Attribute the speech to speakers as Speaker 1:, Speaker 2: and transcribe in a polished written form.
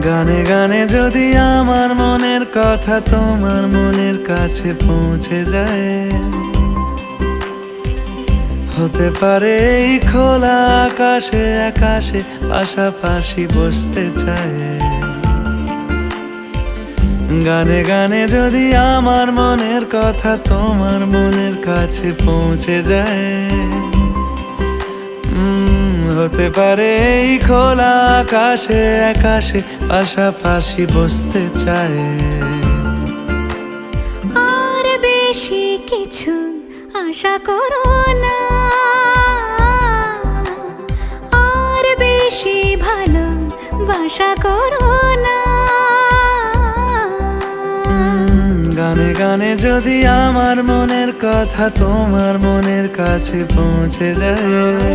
Speaker 1: গানে গানে যদি আমার মনের কথা তোমার মনের কাছে পৌঁছে যায়, হতে পারে এই খোলা আকাশে আকাশে পাশাপাশি বসতে চায়। গানে গানে যদি আমার মনের কথা তোমার মনের কাছে পৌঁছে যায়, হতে পারে এই খোলা আকাশে আকাশে পাশাপাশি বসতে চায়।
Speaker 2: আর বেশি কিছু আশা করো না, আর বেশি ভালোবাসা করো না।
Speaker 1: গানে গানে যদি আমার মনের কথা তোমার মনের কাছে পৌঁছে যায়,